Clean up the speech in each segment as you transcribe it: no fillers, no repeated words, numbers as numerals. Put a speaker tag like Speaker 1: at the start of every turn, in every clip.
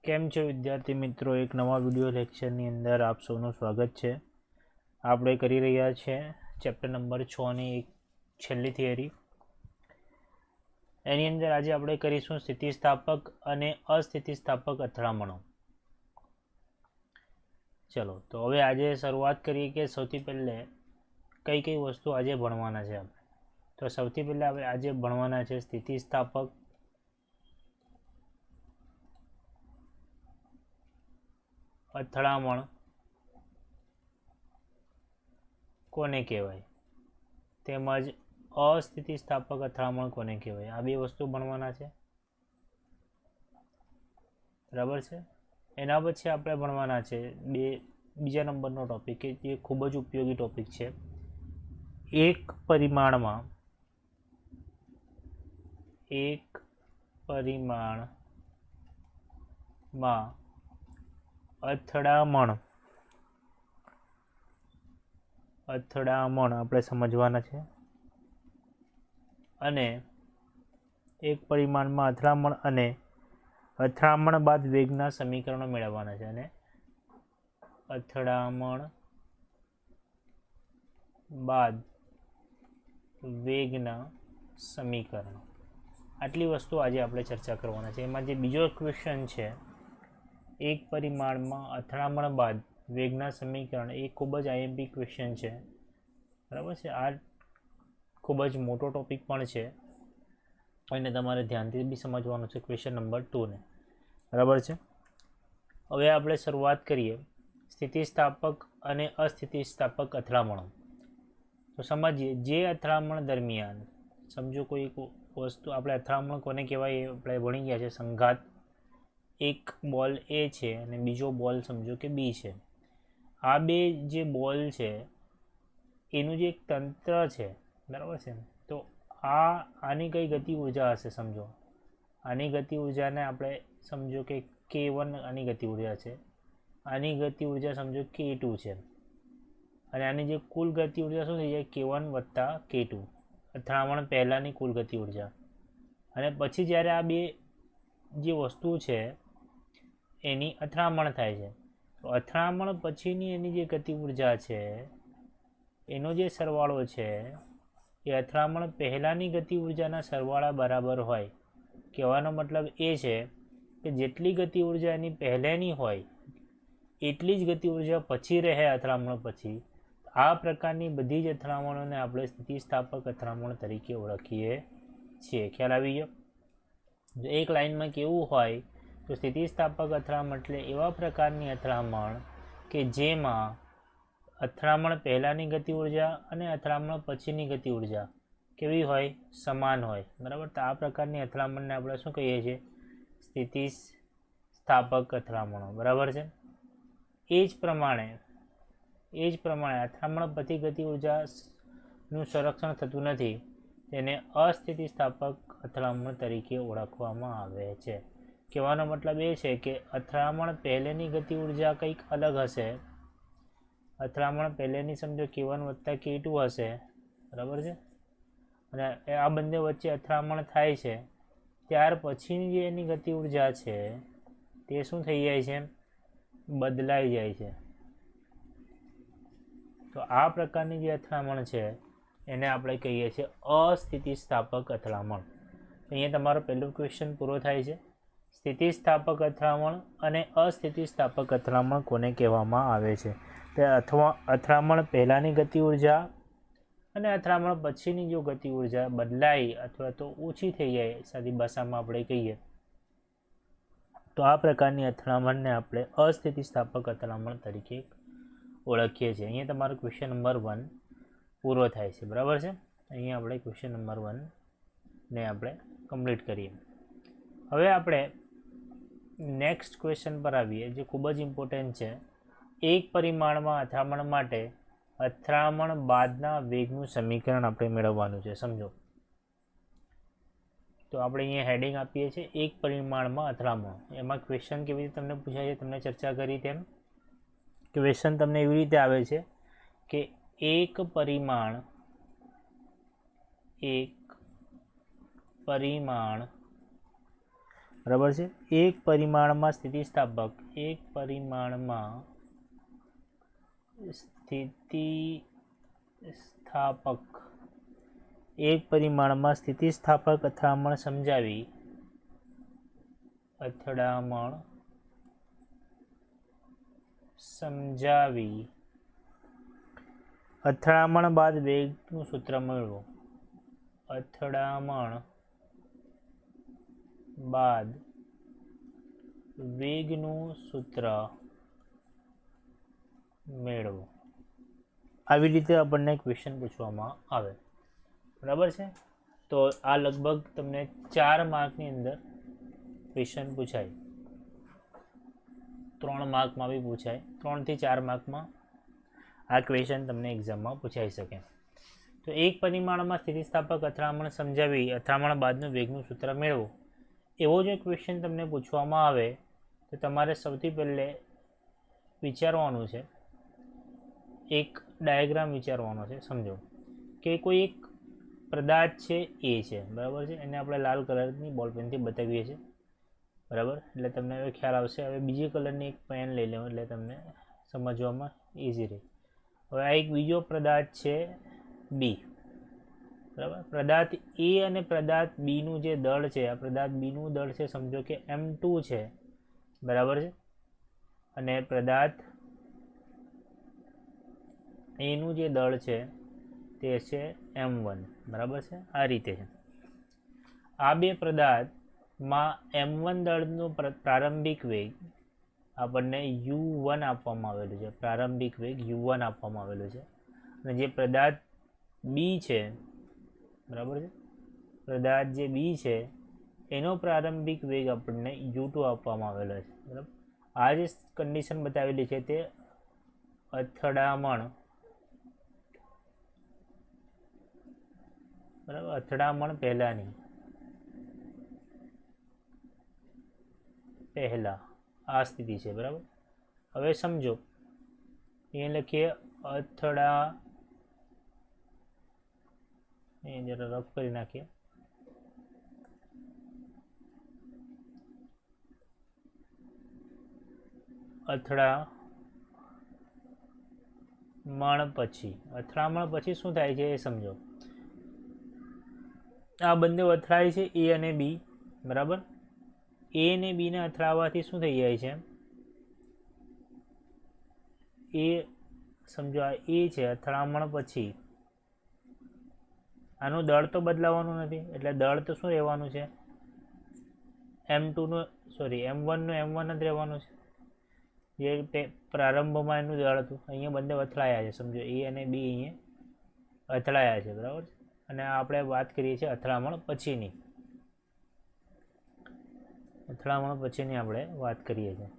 Speaker 1: કેમ છો વિદ્યાર્થી મિત્રો, એક નવા વિડિયો લેક્ચરની અંદર આપ સૌનું સ્વાગત છે। આપણે કરી રહ્યા છે ચેપ્ટર નંબર 6 ની એક છેલ્લી થિયરી। એની અંદર આજે આપણે કરીશું સ્થિતિસ્થાપક અને અસ્થિતિસ્થાપક અથડામણો। ચલો તો હવે આજે શરૂઆત કરીએ કે સૌથી પહેલે કઈ કઈ વસ્તુ આજે ભણવાના છે આપણે। તો સૌથી પહેલા આપણે આજે ભણવાના છે સ્થિતિસ્થાપક અથડામણ કોને કહેવાય તેમજ અસ્થિતિસ્થાપક અથડામણ કોને કહેવાય। આ બે વસ્તુ ભણવાના છે, બરાબર છે। એના પછી આપણે ભણવાના છે બીજા નંબરનો ટોપિક કે જે ખૂબ જ ઉપયોગી ટોપિક છે, એક પરિમાણમાં અથડામણ આપણે સમજવાના છે। અને એક પરિમાણમાં અથડામણ અને અથડામણ બાદ વેગના સમીકરણો મેળવવાના છે। અને અથડામણ બાદ વેગના સમીકરણો, આટલી વસ્તુ આજે આપણે ચર્ચા કરવાના છે। એમાં જે બીજો ક્વેશ્ચન છે, એક પરિમાણમાં અથડામણ બાદ વેગના સમીકરણ, એ ખૂબ જ આઈએમપી ક્વેશ્ચન છે, બરાબર છે। આ ખૂબ જ મોટો ટોપિક પણ છે અને તમારે ધ્યાનથી બી સમજવાનું છે ક્વેશ્ચન નંબર 2 ને, બરાબર છે। હવે આપણે શરૂઆત કરીએ સ્થિતિસ્થાપક અને અસ્થિતિસ્થાપક અથડામણો। તો સમજીએ, જે અથડામણ દરમિયાન સમજો કોઈ વસ્તુ, આપણે અથડામણ કોને કહેવાય એ આપણે ભણી ગયા છે, સંઘાત। એક બોલ એ છે અને બીજો બોલ સમજો કે બી છે। આ બે જે બોલ છે એનું જે એક તંત્ર છે, બરાબર છે। તો આની કઈ ગતિ ઉર્જા હશે સમજો, આની ગતિ ઉર્જાને આપણે સમજો કે K1 આની ગતિ ઉર્જા છે, આની ગતિ ઉર્જા સમજો K2 છે, અને આની જે કુલ ગતિ ઉર્જા શું થઈ જાય, K1 વત્તા K2, અથડામણ પહેલાંની કુલ ગતિ ઉર્જા। અને પછી જ્યારે આ બે જે વસ્તુ છે એની અથડામણ થાય છે, તો અથડામણ પછીની એની જે ગતિ ઉર્જા છે એનો જે સરવાળો છે એ અથડામણ પહેલાંની ગતિ ઉર્જાના સરવાળા બરાબર હોય। કહેવાનો મતલબ એ છે કે જેટલી ગતિ ઉર્જા એની પહેલેની હોય એટલી જ ગતિ ઉર્જા પછી રહે અથડામણ પછી। આ પ્રકારની બધી જ અથડામણોને આપણે સ્થિતિસ્થાપક અથડામણ તરીકે ઓળખીએ છીએ। ખ્યાલ આવી ગયો? એક લાઇનમાં કેવું હોય તો સ્થિતિસ્થાપક અથડામણ એટલે એવા પ્રકારની અથડામણ કે જેમાં અથડામણ પહેલાંની ગતિ ઉર્જા અને અથડામણ પછીની ગતિ ઉર્જા કેવી હોય, સમાન હોય, બરાબર। તો આ પ્રકારની અથડામણને આપણે શું કહીએ છીએ, સ્થિતિસ્થાપક અથડામણો, બરાબર છે। એ જ પ્રમાણે અથડામણ પછી ગતિ ઉર્જાનું સંરક્ષણ થતું નથી, તેને અસ્થિતિસ્થાપક અથડામણ તરીકે ઓળખવામાં આવે છે। કહેવાનો મતલબ એ છે કે અથડામણ પહેલેની ગતિ ઉર્જા કંઈક અલગ હશે, અથડામણ પહેલેની સમજો K1 વત્તા K2 હશે, બરાબર છે। અને આ બંને વચ્ચે અથડામણ થાય છે, ત્યાર પછીની જે એની ગતિ ઉર્જા છે તે શું થઈ જાય છે, બદલાઈ જાય છે। તો આ પ્રકારની જે અથડામણ છે એને આપણે કહીએ છીએ અસ્થિતિસ્થાપક અથડામણ। અહીંયા તમારો પહેલો ક્વેશ્ચન પૂરો થાય છે। સ્થિતિસ્થાપક અથડામણ અને અસ્થિતિસ્થાપક અથડામણ કોને કહેવામાં આવે છે? તે અથડામણ પહેલાંની ગતિ ઉર્જા અને અથડામણ પછીની જો ગતિ ઉર્જા બદલાઈ અથવા તો ઓછી થઈ જાય, સાદી ભાષામાં આપણે કહીએ તો આ પ્રકારની અથડામણને આપણે અસ્થિતિસ્થાપક અથડામણ તરીકે ઓળખીએ છીએ। અહીંયા તમારો ક્વેશ્ચન નંબર 1 પૂરો થાય છે, બરાબર છે। અહીંયા આપણે ક્વેશ્ચન નંબર 1 ને આપણે કમ્પ્લીટ કરીએ। હવે આપણે નેક્સ્ટ ક્વેશ્ચન પર આવીએ, જે ખૂબ જ ઇમ્પોર્ટન્ટ છે। એક પરિમાણમાં અથડામણ માટે અથડામણ બાદના વેગનું સમીકરણ આપણે મેળવવાનું છે, સમજો। તો આપણે અહીંયા હેડિંગ આપીએ છીએ એક પરિમાણમાં અથડામણ। એમાં ક્વેશ્ચન કેવી રીતે તમને પૂછાય છે, તમને ચર્ચા કરી તેમ ક્વેશ્ચન તમને એવી રીતે આવે છે કે એક પરિમાણમાં બરાબર છે. એક પરિમાણમાં સ્થિતિસ્થાપક અથડામણ સમજાવી અથડામણ બાદ વેગનું સૂત્ર મેળવો. અથડામણ બાદ વેગનું સૂત્ર મેળવો. આવી રીતે આપણને ક્વેશ્ચન પૂછવામાં આવે. બરાબર છે. તો આ લગભગ તમને 4 માર્કની અંદર ક્વેશ્ચન પૂછાય. 3 માર્કમાં બી પૂછાય. 3 થી 4 માર્કમાં આ ક્વેશ્ચન તમને એક્ઝામમાં પૂછાઈ શકે. તો એક પરિમાણમાં સ્થિતિસ્થાપક અથડામણ સમજાવી અથડામણ બાદનું વેગનું સૂત્ર મેળવો. એવો જો ક્વેશ્ચન તમને પૂછવામાં આવે તો તમારે સૌથી પહેલે વિચારવાનું છે, એક ડાયાગ્રામ વિચારવાનો છે. સમજો કે કોઈ એક પદાર્થ છે એ છે, બરાબર છે. એને આપણે લાલ કલરની બોલપેનથી બતાવીએ છીએ, બરાબર. એટલે તમને હવે ખ્યાલ આવશે. હવે બીજી કલરની એક પેન લઈ લો એટલે તમને સમજવામાં ઇઝી રહે. હવે આ એક બીજો પદાર્થ છે બી, બરાબર. પદાર્થ એ અને પદાર્થ બીનું જે દળ છે, આ પદાર્થ બીનું દળ છે સમજો કે M2 છે, બરાબર છે. અને પદાર્થ એનું જે દળ છે તે છે M1, બરાબર છે. આ રીતે છે. આ બે પદાર્થમાં M1 દળનો પ્રારંભિક વેગ આપણને U1 આપવામાં આવેલું છે. પ્રારંભિક વેગ U1 આપવામાં આવેલું છે. અને જે પદાર્થ બી છે, બરાબર છે, પદાર્થ જે બી છે એનો પ્રારંભિક વેગ આપણને U2 આપવામાં આવેલો છે, બરાબર. આ જે કન્ડિશન બતાવેલી છે તે અથડામણ, બરાબર, અથડામણ પહેલા આ સ્થિતિ છે, બરાબર. હવે સમજો એ લખીએ જરા રફ કરી નાખીએ. અથડામણ પછી શું થાય છે એ સમજો. આ બંને અથડાય છે એ અને બી, બરાબર. એ અને બીને અથડાવવાથી શું થઈ જાય છે? એ સમજો આ એ છે. અથડામણ પછી આનું દળ તો બદલાવાનું નથી, એટલે દળ તો શું રહેવાનું છે? M1 નું M1 જ રહેવાનું છે, જે પ્રારંભમાં એનું દળ હતું. અહીંયા બંને અથડાયા છે, સમજો એ અને બી અહીંયા અથડાયા છે, બરાબર. અને આપણે વાત કરીએ છીએ અથડામણ પછીની આપણે વાત કરીએ છીએ.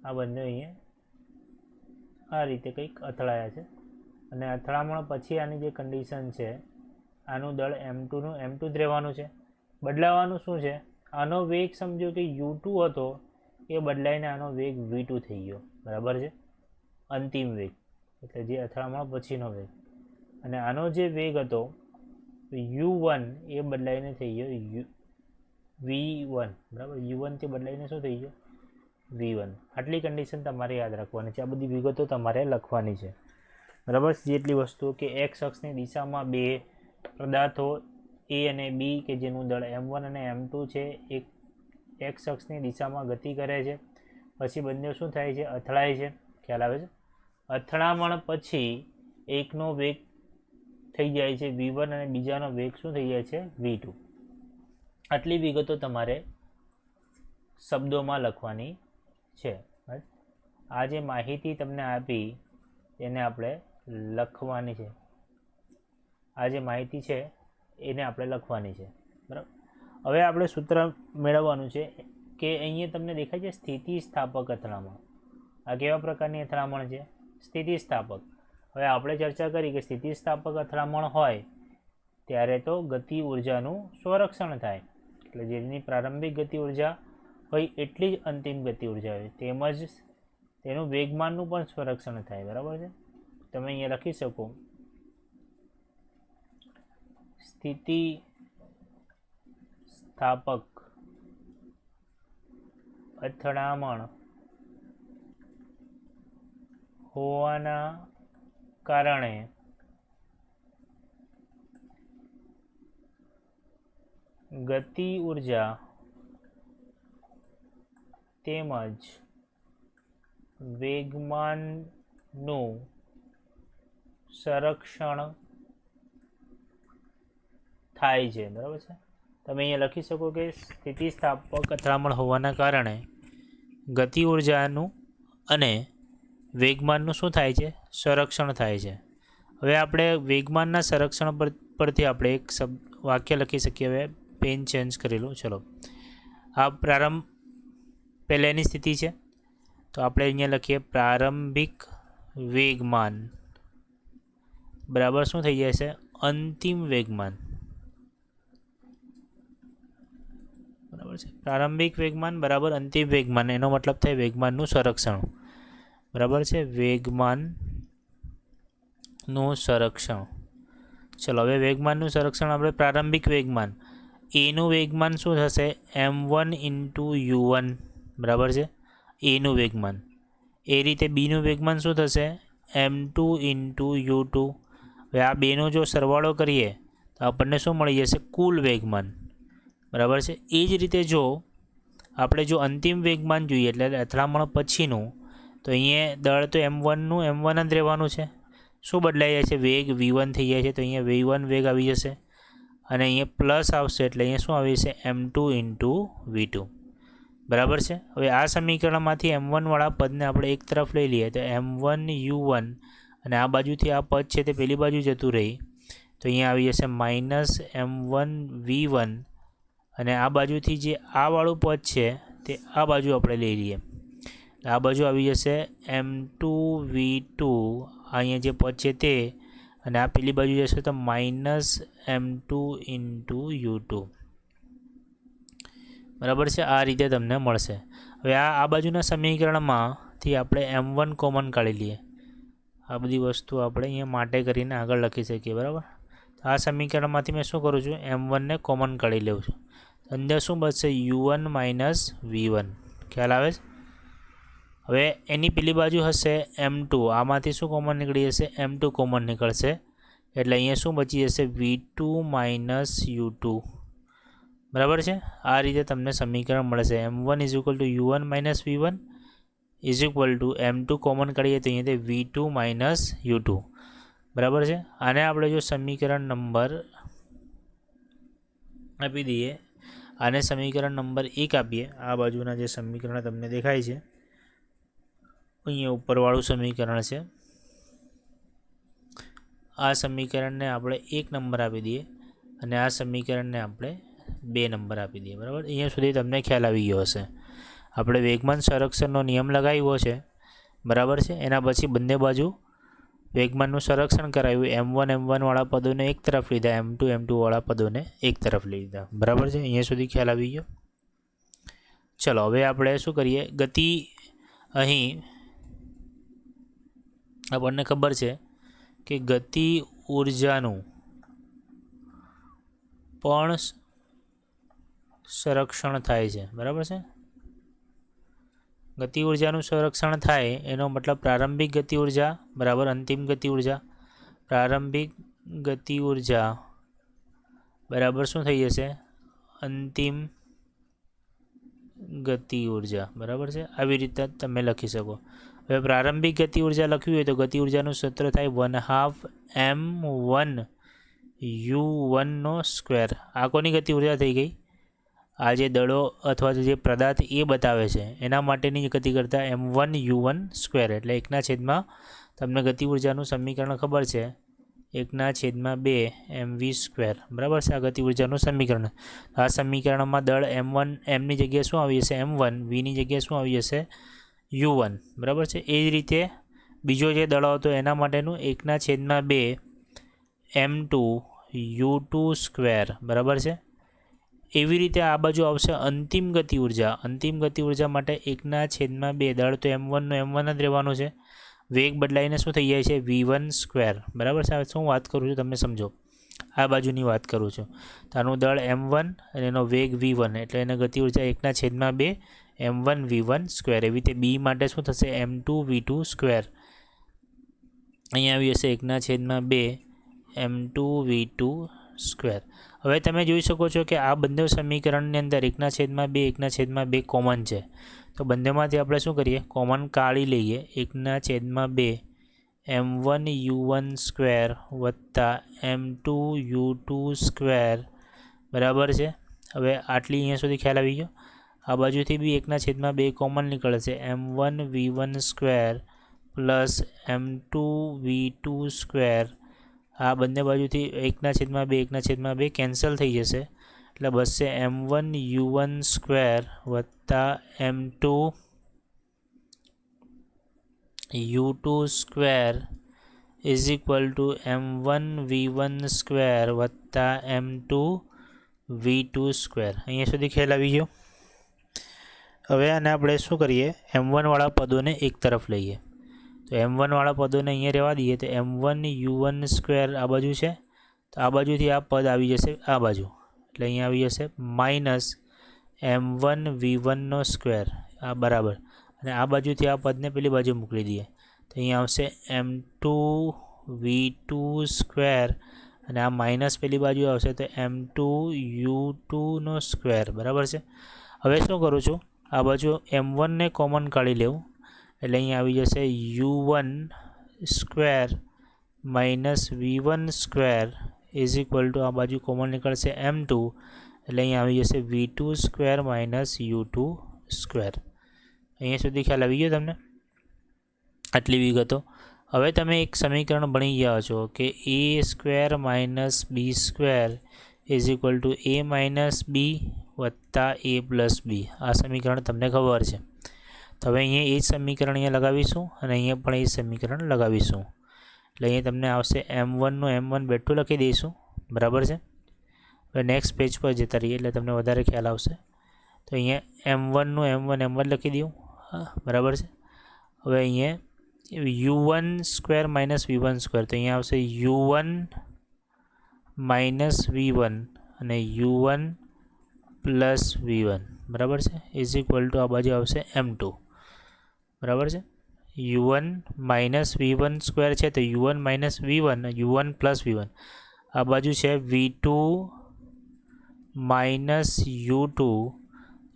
Speaker 1: આ બંને અહીંયા આ રીતે કંઈક અથડાયા છે. અને અથડામણ પછી આની જે કન્ડિશન છે, આનું દળ M2 જ રહેવાનું છે. બદલાવાનું શું છે? આનો વેગ સમજો કે U2 હતો, એ બદલાઈને આનો વેગ V2 થઈ ગયો, બરાબર છે. અંતિમ વેગ એટલે જે અથડામણ પછીનો વેગ. અને આનો જે વેગ હતો U1 એ બદલાઈને થઈ ગયો V1, બરાબર. U1 થી બદલાઈને શું થઈ ગયો? V1. આટલી કન્ડિશન તમારે યાદ રાખવાની છે. આ બધી વિગતો તમારે લખવાની છે, બરાબર. જેટલી વસ્તુઓ કે એક્સ અક્ષની દિશામાં બે પદાર્થો એ અને બી કે જેનું દળ M1 અને M2 છે, એક એક્સ અક્ષની દિશામાં ગતિ કરે છે. પછી બંને શું થાય છે? અથડાય છે. ખ્યાલ આવે છે? અથડામણ પછી એકનો વેગ થઈ જાય છે V1 અને બીજાનો વેગ શું થઈ જાય છે? V2. આટલી વિગતો તમારે શબ્દોમાં લખવાની છે. આ જે માહિતી તમને આપી એને આપણે લખવાની છે. આ જે માહિતી છે એને આપણે લખવાની છે, બરાબર. હવે આપણે સૂત્ર મેળવવાનું છે કે અહીંયા તમને દેખાય છે સ્થિતિસ્થાપક અથડામણ. આ કેવા પ્રકારની અથડામણ છે? સ્થિતિસ્થાપક. હવે આપણે ચર્ચા કરી કે સ્થિતિસ્થાપક અથડામણ હોય ત્યારે તો ગતિ ઉર્જાનું સંરક્ષણ થાય. એટલે જેની પ્રારંભિક ગતિ ઉર્જા હોય એટલી જ અંતિમ ગતિ ઉર્જા હોય, તેમજ તેનું વેગમાનનું પણ સંરક્ષણ થાય, બરાબર છે. તમે અહીંયા લખી શકો સ્થાપક અથડામણ હોવાના કારણે ગતિ ઉર્જા તેમજ વેગમાનનું સંરક્ષણ થાય છે. બરાબર છે. તમે અહીંયા લખી શકો કે સ્થિતિસ્થાપક અથડામણ હોવાના કારણે ગતિ ઉર્જાનું અને વેગમાનનું શું થાય છે? સંરક્ષણ થાય છે. હવે આપણે વેગમાનના સંરક્ષણ પરથી આપણે એક વાક્ય લખી શકીએ. હવે પેન ચેન્જ કરેલું. ચલો, આ પ્રારંભ પહેલાંની સ્થિતિ છે, તો આપણે અહીંયા લખીએ પ્રારંભિક વેગમાન બરાબર શું થઈ જશે? અંતિમ વેગમાન. બરાબર છે. પ્રારંભિક વેગમાન બરાબર અંતિમ વેગમાન, એનો મતલબ થાય વેગમાનનું સંરક્ષણ. બરાબર છે. વેગમાનનું સંરક્ષણ. ચલો, હવે વેગમાનનું સંરક્ષણ આપણે પ્રારંભિક વેગમાન, એનું વેગમાન શું થશે? m1 into u1. બરાબર છે, એનું વેગમાન. એ રીતે બીનું વેગમાન શું થશે? m2 into u2. હવે આ બેનો જો સરવાળો કરીએ તો આપણને શું મળી જશે? કુલ વેગમાન. બરાબર છે. એ જ રીતે જો આપણે અંતિમ વેગમાન જોઈએ એટલે અથડામણ પછીનું, તો અહીંયા દળ તો m1નું m1 જ રહેવાનું છે. શું બદલાઈ જાય છે? વેગ v1 થઈ જાય છે, તો અહીંયા v1 વેગ આવી જશે અને અહીંયા પ્લસ આવશે એટલે અહીંયા શું આવી જશે? m2 into v2. બરાબર છે. હવે આ સમીકરણમાંથી m1 વાળા પદને આપણે એક તરફ લઈ લઈએ તો m1 u1 અને આ બાજુથી આ પદ છે તે પેલી બાજુ જતું રહી, તો અહીંયા આવી જશે માઇનસ m1 v1 અને આ બાજુથી જે આ વાળું પદ છે તે આ બાજુ આપણે લઈ લઈએ, આ બાજુ આવી જશે m2 v2. અહીંયા જે પદ છે તે, અને આ પેલી બાજુ જશે તો માઇનસ m2 ઇન્ટુ u2. બરાબર છે. આ રીતે તમને મળશે. હવે આ બાજુના સમીકરણમાંથી આપણે m1 કોમન કાઢી લઈએ. આ બધી વસ્તુ આપણે અહીંયા માટે કરીને આગળ લખી શકીએ. બરાબર. આ સમીકરણમાંથી મેં શું કરું છું? m1 ને કોમન કાઢી લઉં છું. અંદર શું બચશે? u1 minus v1. ખ્યાલ આવે છે? હવે એની પેલી બાજુ હશે m2. આમાંથી શું કોમન નીકળી જશે? m2 કોમન નીકળશે એટલે અહીંયા શું બચી જશે? v2 minus u2. બરાબર છે. આ રીતે તમને સમીકરણ મળશે. m1 is equal two u1 minus v1 is equal two m2 common કાઢીએ તો અહીંયાથી v2 માઇનસ u2. બરાબર છે. આને આપણે જો સમીકરણ નંબર આપી દઈએ, આને સમીકરણ નંબર 1 આપીએ. આ બાજુના જે સમીકરણ તમને દેખાય છે અહીંયા ઉપરવાળું સમીકરણ છે, આ સમીકરણને આપણે 1 નંબર આપી દઈએ અને આ સમીકરણને આપણે 2 નંબર આપી દઈએ. બરાબર. અહીંયા સુધી તમને ખ્યાલ આવી ગયો હશે. આપણે વેગમાન સંરક્ષણનો નિયમ લગાવ્યો છે. બરાબર છે. એના પછી બંને બાજુ વેગમાનનું સંરક્ષણ કરાવ્યું. m1 વાળા પદોને એક તરફ લીધા, m2 વાળા પદોને એક તરફ લીધા. બરાબર છે. અહીંયા સુધી ખ્યાલ આવી ગયો. ચલો, હવે આપણે શું કરીએ? ગતિ અહીં આપણને ખબર છે કે ગતિ ઉર્જાનું પણ સંરક્ષણ થાય છે. બરાબર છે. ગતિ ઉર્જાનું સંરક્ષણ થાય એનો મતલબ પ્રારંભિક ગતિ ઉર્જા બરાબર અંતિમ ગતિ ઉર્જા. પ્રારંભિક ગતિ ઉર્જા બરાબર શું થઈ જશે? અંતિમ ગતિ ઉર્જા. બરાબર છે. આવી રીતે તમે લખી શકો. હવે પ્રારંભિક ગતિ ઉર્જા લખવી હોય તો ગતિ ઉર્જાનું સૂત્ર થાય 1/2 m1 u1 નો સ્ક્વેર. આ કોની ગતિ ઉર્જા થઈ ગઈ? આ જે દળો અથવા જે પદાર્થ એ બતાવે છે એના માટેની ગતિ કરતાં m1 u1 સ્ક્વેર એટલે 1/2 તમને ગતિ ઉર્જાનું સમીકરણ ખબર છે 1/2 mv સ્ક્વેર. બરાબર છે. આ ગતિ ઉર્જાનું સમીકરણ. આ સમીકરણમાં દળ m1 mની જગ્યાએ શું આવી જશે? m1. vની જગ્યાએ શું આવી જશે? u1. બરાબર છે. એ જ રીતે બીજો જે દળો હતો એના માટેનું 1/2 m2 u2 સ્ક્વેર. બરાબર છે. એવી રીતે આ બાજુ આવશે અંતિમ ગતિ ઉર્જા. અંતિમ ગતિ ઉર્જા માટે 1/2 દળ તો m1 નો m1 જ રહેવાનું છે. વેગ બદલાઈને શું થઈ જાય છે? v1 square. બરાબર છે. શું વાત કરું છું તમે સમજો. આ બાજુની વાત કરું છું. તો આનું દળ m1 અને એનો વેગ v1 એટલે એને ગતિ ઉર્જા 1/2 m1 v1 સ્ક્વેર. એવી રીતે બી માટે શું થશે m2 v2 સ્ક્વેર. અહીંયા આવી જશે 1/2 m2 v2 સ્ક્વેર. હવે તમે જોઈ શકો છો કે આ બંને સમીકરણની અંદર 1/2 કોમન છે. તો બંનેમાંથી આપણે શું કરીએ કોમન કાઢી લઈએ. 1/2 m1 u1 સ્ક્વેર વત્તા m2 u2 સ્ક્વેર બરાબર છે. હવે આટલી અહીંયા સુધી ખ્યાલ આવી ગયો. આ બાજુથી બી 1/2 કોમન નીકળશે m1 v1 square plus m2 v2 square. આ બંને બાજુથી 1/2 કેન્સલ થઈ જશે એટલે બચશે m1 u1 સ્ક્વેર વત્તા m2 u2 square is equal two m1 v1 square વત્તા m2 v2 સ્ક્વેર. અહીંયા સુધી ખ્યાલ આવી ગયો. હવે આને આપણે શું કરીએ m1 વાળા પદોને એક તરફ લઈએ. તો m1 વાળા પદોને અહીંયા રહેવા દઈએ. તો m1 u1 સ્ક્વેર આ બાજુ છે. તો આ બાજુથી આ પદ આવી જશે આ બાજુ એટલે અહીંયા આવી જશે માઇનસ m1 v1 સ્ક્વેર આ બરાબર. અને આ બાજુથી આ પદને પેલી બાજુ મોકલી દઈએ તો અહીંયા આવશે m2 v2 સ્ક્વેર અને આ માઇનસ પેલી બાજુ આવશે તો m2 u2 સ્ક્વેર બરાબર છે. હવે શું કરું છું આ બાજુ m1 ને કોમન કાઢી લેવું એટલે અહીંયા આવી જશે u1 square minus v1 square is equal two આ બાજુ કોમન નીકળશે m2 એટલે અહીંયા આવી જશે v2 square minus u2 square. અહીંયા સુધી ખ્યાલ આવી ગયો તમને આટલી વિગતો. હવે તમે એક સમીકરણ ભણી ગયા છો કે a square minus b square is equal to a minus b વત્તા a પ્લસ બી. આ સમીકરણ તમને ખબર છે. તો હવે અહીંયા એ જ સમીકરણ અહીંયા લગાવીશું અને અહીંયા પણ એ જ સમીકરણ લગાવીશું એટલે અહીંયા તમને આવશે m1 નું m1 બેઠું લખી દઈશું બરાબર છે. હવે નેક્સ્ટ પેજ પર જતા રહીએ એટલે તમને વધારે ખ્યાલ આવશે. તો અહીંયા m1 નું m1 લખી દઉં બરાબર છે. હવે અહીંયા u1 square minus v1 square તો અહીંયા આવશે u1 માઇનસ v1 અને u1 પ્લસ v1 બરાબર છે ઇઝ ઇક્વલ ટુ આ બાજુ આવશે m2 બરાબર છે. u1 માઇનસ v1 સ્ક્વેર છે તો u1 minus v1 u1 plus v1 આ બાજુ છે v2 માઇનસ u2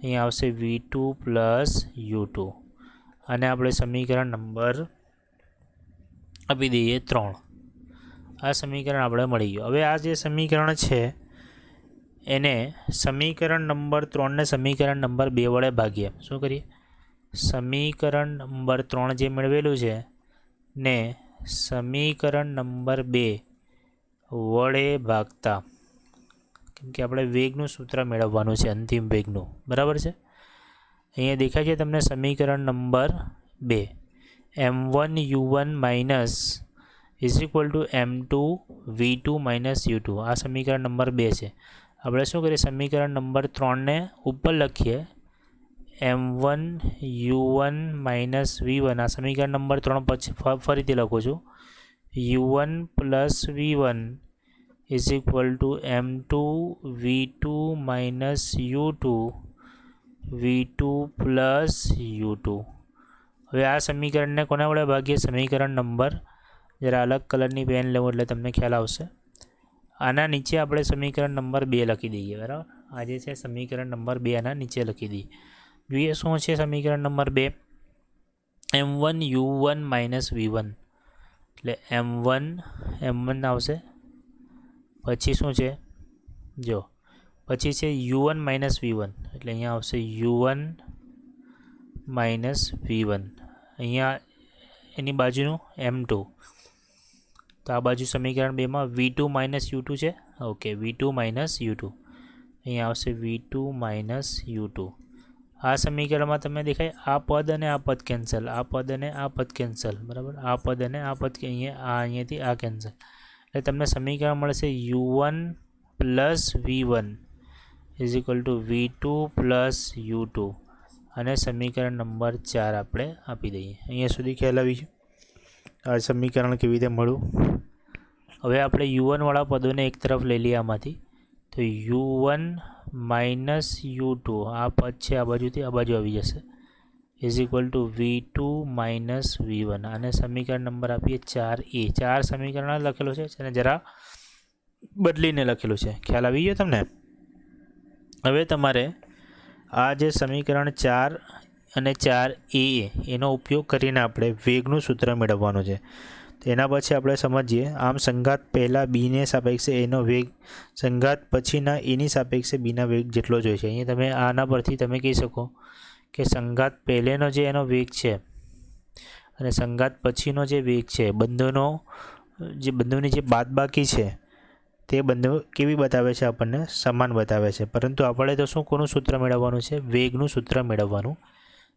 Speaker 1: અહીંયા આવશે v2 પ્લસ u2 અને આપણે સમીકરણ નંબર આપી દઈએ 3. આ સમીકરણ આપણે મળી ગયું. હવે આ જે સમીકરણ છે એને સમીકરણ નંબર 3 ને સમીકરણ નંબર 2 વડે ભાગીએ. શું કરીએ સમીકરણ નંબર 3 જે મેળવેલું છે ને સમીકરણ નંબર 2 વડે ભાગતા કેમ કે આપણે વેગનું સૂત્ર મેળવવાનું છે અંતિમ વેગનું બરાબર છે. અહીંયા દેખાય છે તમને સમીકરણ number 2 m1 u1 minus is equal two m2 v2 minus u2. આ સમીકરણ નંબર 2 છે. આપણે શું કરીએ સમીકરણ નંબર 3 ને ઉપર લખીએ m1 u1 માઇનસ v1. આ સમીકરણ નંબર 3 પછી ફરીથી લખું છું u1 plus v1 is equal two m2 v2 minus u2 v2 plus u2. હવે આ સમીકરણને કોના વડે ભાગીએ સમીકરણ નંબર જરા અલગ કલરની પેન લેવું એટલે તમને ખ્યાલ આવશે. આના નીચે આપણે સમીકરણ નંબર 2 લખી દઈએ બરાબર. આ જે છે સમીકરણ નંબર 2 આના નીચે લખી દઈએ. જોઈએ શું છે સમીકરણ number 2 m1 u1 minus v1 એટલે m1 આવશે પછી શું છે જો પછી છે u1 માઇનસ v1 એટલે અહીંયા આવશે u1 માઇનસ v1. અહીંયા એની બાજુનું m2 તો આ બાજુ સમીકરણ 2માં v2 માઇનસ u2 છે ઓકે v2 માઇનસ u2 અહીંયા આવશે v2 માઇનસ u2. આ સમીકરણમાં તમને દેખાય આ પદ અને આ પદ કેન્સલ આ પદ અને આ પદ કેન્સલ બરાબર. આ પદ અને આ પદ અહીંયાથી આ કેન્સલ એટલે તમને સમીકરણ મળશે u1 plus v1 is equal two v2 plus u2 અને સમીકરણ નંબર 4 આપણે આપી દઈએ. અહીંયા સુધી ખ્યાલ આવી ગયો આ સમીકરણ કેવી રીતે મળ્યું. હવે આપણે u1 વાળા પદોને એક તરફ લઈ લઈએ આમાંથી, તો u1 માઇનસ u2 આ પદ છે આ બાજુથી આ બાજુ આવી જશે, is equal two v2 minus v1. અને સમીકરણ નંબર આપીએ 4a. 4 સમીકરણ લખેલો છે અને જરા બદલીને લખેલું છે. ખ્યાલ આવી ગયો તમને? હવે તમારે આ જે સમીકરણ 4 અને 4a એનો ઉપયોગ કરીને આપણે વેગનું સૂત્ર મેળવવાનું છે. તો એના પછી આપણે સમજીએ. આમ સંઘાત પહેલાં બીને સાપેક્ષે એનો વેગ સંઘાત પછીના એની સાપેક્ષે બીના વેગ જેટલો જ હોય છે. અહીંયા તમે આના પરથી તમે કહી શકો કે સંઘાત પહેલેનો જે એનો વેગ છે અને સંઘાત પછીનો જે વેગ છે, બંધોની જે બાદબાકી છે તે બંધો કેવી બતાવે છે? આપણને સમાન બતાવે છે. પરંતુ આપણે તો શું કોનું સૂત્ર મેળવવાનું છે? વેગનું સૂત્ર મેળવવાનું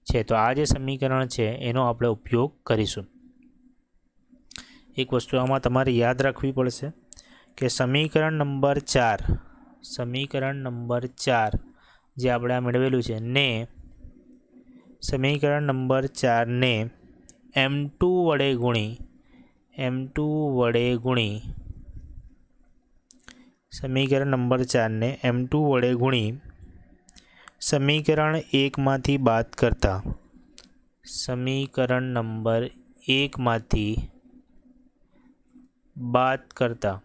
Speaker 1: છે. તો આ જે સમીકરણ છે એનો આપણે ઉપયોગ કરીશું. એક વસ્તુ આમાં તમારે યાદ રાખવી પડશે કે સમીકરણ નંબર 4 જે આપણે આ મેળવેલું છે ને સમીકરણ નંબર 4 ને m2 વડે ગુણી સમીકરણ નંબર 4 ને m2 વડે ગુણી સમીકરણ 1 માંથી બાદ કરતા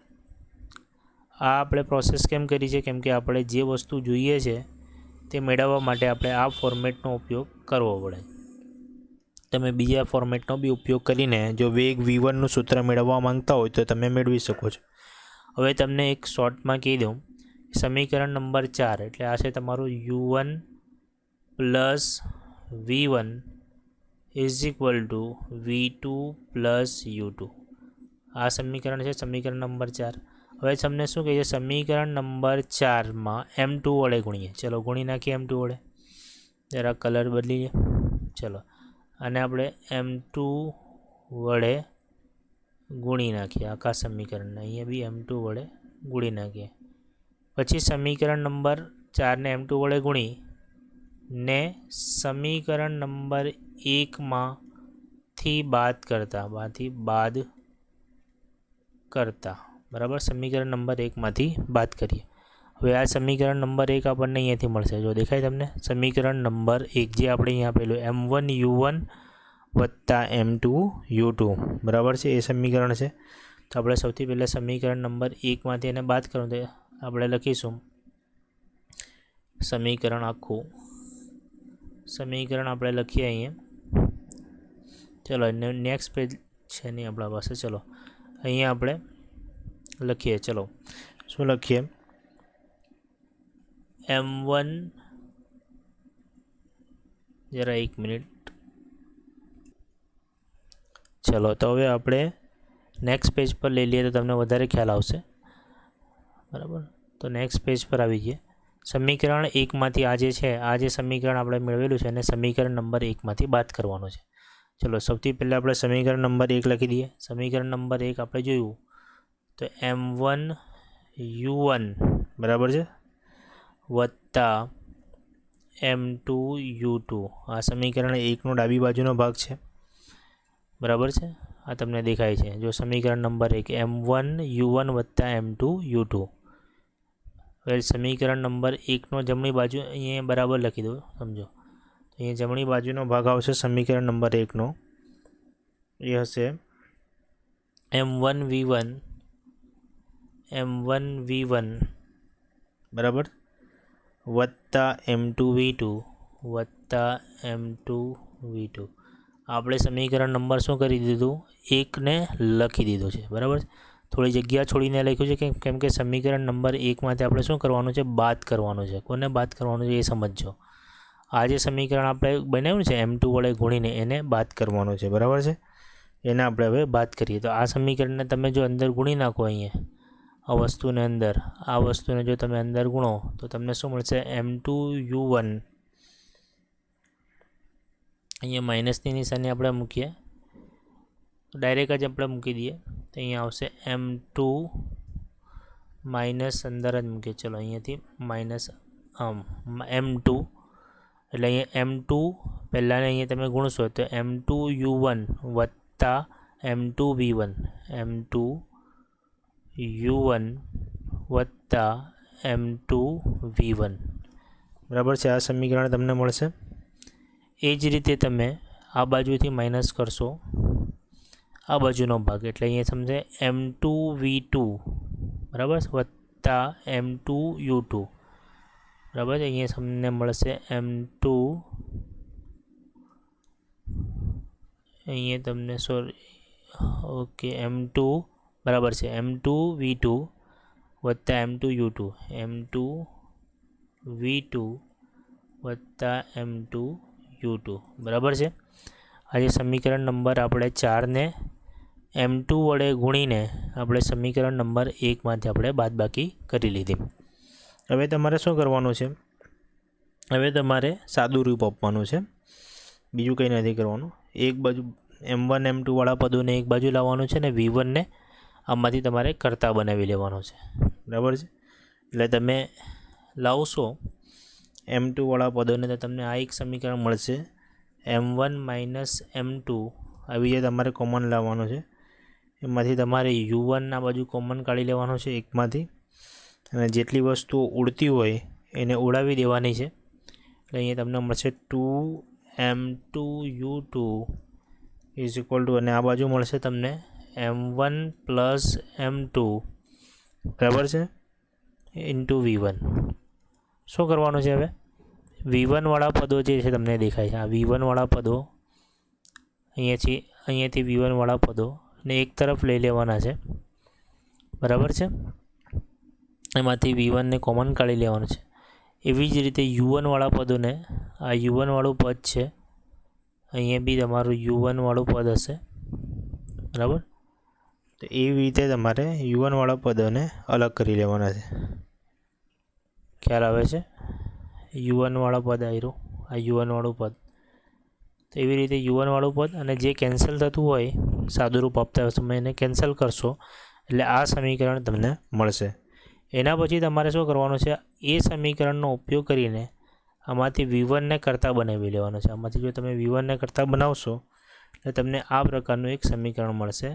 Speaker 1: આ આપણે પ્રોસેસ કેમ કરી છે? કેમ કે આપણે જે વસ્તુ જોઈએ છે તે મેળવવા માટે આપણે આ ફોર્મેટનો ઉપયોગ કરવો પડે. તમે બીજા ફોર્મેટનો બી ઉપયોગ કરીને જો વેગ v1નું સૂત્ર મેળવવા માંગતા હોય તો તમે મેળવી શકો છો. હવે તમને એક શોર્ટમાં કહી દઉં, સમીકરણ નંબર 4 એટલે આ છે તમારું u1 plus v1 is equal two v2 plus u2. આ સમીકરણ છે, સમીકરણ નંબર 4. હવે તમને શું કહે છે? સમીકરણ નંબર 4માં m2 વડે ગુણીએ. ચલો ગુણી નાખીએ m2 વડે. જરા કલર બદલીએ. ચલો અને આપણે m2 વડે ગુણી નાખીએ આખા સમીકરણને. અહીંયા બી m2 વડે ગુણી નાખીએ. પછી સમીકરણ નંબર 4ને m2 વડે ગુણી ને સમીકરણ નંબર 1માંથી બાદ કરતા બરાબર. સમીકરણ નંબર 1માંથી બાદ કરીએ. હવે આ સમીકરણ નંબર 1 આપણને અહીંયાથી મળશે. જો દેખાય તમને? સમીકરણ નંબર 1 જે આપણે અહીંયા આપેલું m1 u1 વત્તા m2 u2 બરાબર છે, એ સમીકરણ છે. તો આપણે સૌથી પહેલાં સમીકરણ નંબર 1માંથી એને બાદ કરવું તો આપણે લખીશું સમીકરણ આપણે લખીએ અહીંયા. ચલો નેક્સ્ટ પેજ છે નહીં આપણા પાસે. ચલો અહીંયા આપણે લખીએ. ચલો શું લખીએ? m1 જરા 1 મિનિટ. ચલો તો હવે આપણે નેક્સ્ટ પેજ પર લઈ લઈએ તો તમને વધારે ખ્યાલ આવશે બરાબર. તો નેક્સ્ટ પેજ પર આવી જઈએ. સમીકરણ 1માંથી આ જે સમીકરણ આપણે મેળવેલું છે એને સમીકરણ નંબર 1માંથી બાદ કરવાનું છે. ચલો સૌથી પહેલાં આપણે સમીકરણ નંબર 1 લખી દઈએ. સમીકરણ નંબર 1 આપણે જોયું તો m1 u1 બરાબર છે વત્તા m2 u2. આ સમીકરણ 1નો ડાબી બાજુનો ભાગ છે બરાબર છે. આ તમને દેખાય છે. જો સમીકરણ નંબર 1 m1 u1 વત્તા m2 u2. હવે સમીકરણ નંબર 1નો જમણી બાજુ અહીંયા બરાબર લખી દો. સમજો તો અહીંયા જમણી બાજુનો ભાગ આવશે સમીકરણ નંબર 1નો. એ હશે m1 v1 બરાબર વત્તા m2 v2 વત્તા m2 v2. આપણે સમીકરણ નંબર શું કરી દીધું? 1ને લખી દીધો છે બરાબર. થોડી જગ્યા છોડીને લખ્યું છે કેમ કે સમીકરણ નંબર 1માંથી આપણે શું કરવાનું છે? બાદ કરવાનું છે. કોને બાદ કરવાનું છે એ સમજજો. આ જે સમીકરણ આપણે બનાવ્યું છે m2 વડે ગુણીને એને બાદ કરવાનું છે બરાબર છે. એને આપણે હવે બાદ કરીએ. તો આ સમીકરણને તમે જો અંદર ગુણી નાખો અહીંયા આ વસ્તુને જો તમે અંદર ગુણો તો તમને શું મળશે? m2 u1 અહીંયા માઇનસની નિશાની આપણે મૂકીએ, ડાયરેક્ટ જ આપણે મૂકી દઈએ તો અહીંયા આવશે m2 માઇનસ અંદર જ મૂકીએ. ચલો અહીંયાથી માઇનસ m2 એટલે અહીંયા m2 પહેલાંને અહીંયા તમે ગુણશો તો m2 u1 વત્તા m2 v1 m2 u1 વત્તા m2v1 બરાબર છે. આ સમીકરણ તમને મળશે. એ જ રીતે તમે આ બાજુથી માઇનસ કરશો આ બાજુનો ભાગ, એટલે અહીંયા સમજે m2v2 બરાબર વત્તા m2u2 બરાબર છે. અહીંયા તમને મળશે m2, અહીંયા તમને ઓકે m2 બરાબર છે m2v2 વત્તા m2u2 m2v2 વત્તા m2u2 બરાબર છે. આ જે સમીકરણ નંબર આપણે 4ને m2 વડે ગુણીને આપણે સમીકરણ નંબર 1માંથી આપણે બાદબાકી કરી લીધી. હવે તમારે શું કરવાનું છે? હવે તમારે સાદું રૂપ આપવાનું છે, બીજું કંઈ નથી કરવાનું. એક બાજુ m1 m2 વાળા પદોને એક બાજુ લાવવાનું છે ને v1ને આમાંથી તમારે કરતા બનાવી લેવાનો છે બરાબર છે. એટલે તમે લાવશો m2 વાળા પદોને તો તમને આ એક સમીકરણ મળશે m1 m2 આવી રીતે તમારે કોમન લાવવાનું છે. એમાંથી તમારે u1 આ બાજુ કોમન કાઢી લેવાનું છે એકમાંથી, અને જેટલી વસ્તુઓ ઉડતી હોય એને ઉડાવી દેવાની છે. એટલે અહીંયા તમને મળશે 2m2u2 ઇઝ ઇક્વલ ટુ, અને આ બાજુ મળશે તમને m1 પ્લસ m2 બરાબર છે ઇન્ટુ v1. શું કરવાનું છે હવે? v1 વાળા પદો જે છે તમને દેખાય છે, આ v1 વાળા પદો અહીંયાથી v1 વાળા પદો ને એક તરફ લઈ લેવાના છે બરાબર છે. એમાંથી v1 ને કોમન કાઢી લેવાનું છે. એવી જ રીતે u1 વાળા પદોને, આ u1 વાળું પદ છે, અહીંયા બી તમારું u1 વાળું પદ હશે બરાબર. તો એવી રીતે તમારે u1 વાળા પદોને અલગ કરી લેવાના છે. ખ્યાલ આવે છે? u1 વાળા પદ આવ્યું, આ u1 વાળું પદ. તો એવી રીતે u1 વાળું પદ, અને જે કેન્સલ થતું હોય સાદુરૂપ આપતા તમે એને કેન્સલ કરશો એટલે આ સમીકરણ તમને મળશે. એના પછી તમારે શું કરવાનું છે? એ સમીકરણનો ઉપયોગ કરીને આમાંથી v1ને કરતા બનાવી લેવાનો છે. આમાંથી જો તમે v1ને કરતા બનાવશો એટલે તમને આ પ્રકારનું એક સમીકરણ મળશે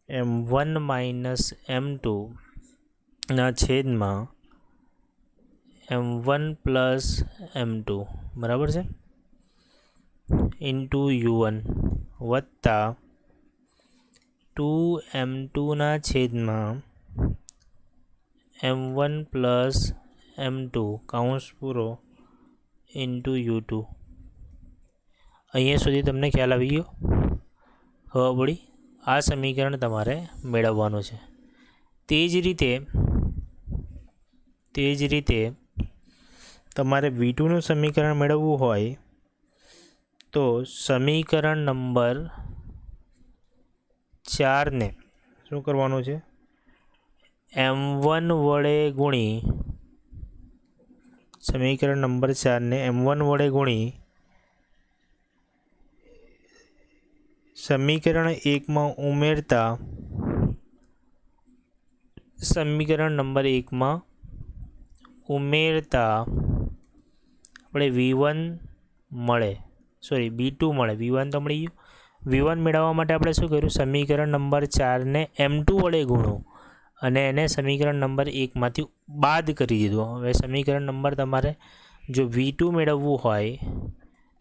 Speaker 1: m1 m2 ના છેદમાં m1 પ્લસ m2 બરાબર છે ઇન્ટુ u1 વત્તા 2m2 ના છેદમાં m1 પ્લસ m2 કૌંસ પૂરો ઇન્ટુ u2. અહીંયા સુધી તમને ખ્યાલ આવી ગયો? હવે વળી આ સમીકરણ તમારે મેળવવાનું છે. તે જ રીતે તમારે v2નું સમીકરણ મેળવવું હોય તો સમીકરણ નંબર 4ને શું કરવાનું છે? m1 વડે ગુણી, સમીકરણ નંબર 4ને m1 વડે ગુણી સમીકરણ 1માં ઉમેરતા સમીકરણ નંબર 1માં ઉમેરતા આપણે v1 મળે, સોરી v2 મળે. v1 તો મળી ગયું. v1 મેળવવા માટે આપણે શું કર્યું? સમીકરણ નંબર 4ને m2 વડે ગુણો અને એને સમીકરણ નંબર 1માંથી બાદ કરી દીધું. હવે સમીકરણ નંબર તમારે જો v2 મેળવવું હોય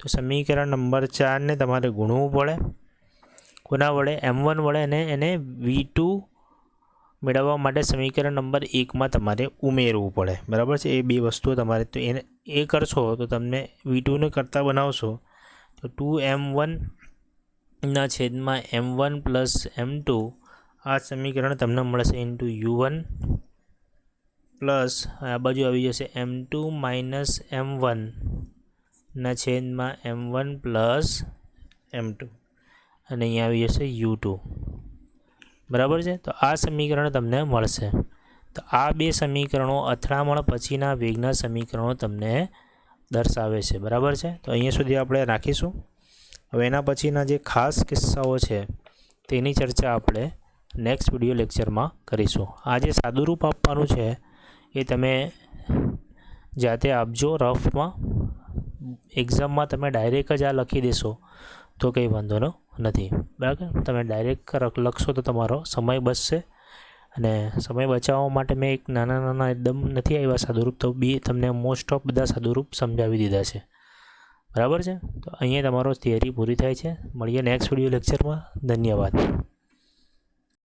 Speaker 1: તો સમીકરણ નંબર 4ને તમારે ગુણવું પડે. કોના વડે? m1 વડે. અને એને v2 મેળવવા માટે સમીકરણ નંબર 1માં તમારે ઉમેરવું પડે બરાબર છે. એ બે વસ્તુઓ તમારે, તો એને એ કરશો તો તમને v2ને કરતાં બનાવશો તો 2m1 ના છેદમાં m1 પ્લસ m2 આ સમીકરણ તમને મળશે ઇન્ટુ u1 પ્લસ આ બાજુ આવી જશે m2 માઇનસ m1 ના છેદમાં m1 પ્લસ m2, અને અહીંયા આવી જશે u2 બરાબર છે. તો આ સમીકરણ તમને મળશે. તો આ બે સમીકરણો અથડામણ પછીના વેગના સમીકરણો તમને દર્શાવે છે બરાબર છે. તો અહીંયા સુધી આપણે રાખીશું. હવે એના પછીના જે ખાસ કિસ્સાઓ છે તેની ચર્ચા આપણે નેક્સ્ટ વિડીયો લેક્ચરમાં કરીશું. આ જે સાદુરૂપ આપવાનું છે એ તમે જાતે આપજો રફમાં. એક્ઝામમાં તમે ડાયરેક્ટ જ આ લખી દેશો તો કંઈ વાંધો નથી બરાબર. તમે ડાયરેક્ટ લખશો તો તમારો સમય બચશે અને સમય બચાવવા માટે મેં એક નાના એકદમ નથી આવ્યા સાદુરૂપ, તો બી તમને મોસ્ટ ઓફ બધા સાદુરૂપ સમજાવી દીધા છે. બરાબર છે. તો અહીંયા તમારો થિયરી પૂરી થાય છે. મળીએ નેક્સ્ટ વિડીયો લેક્ચરમાં. ધન્યવાદ.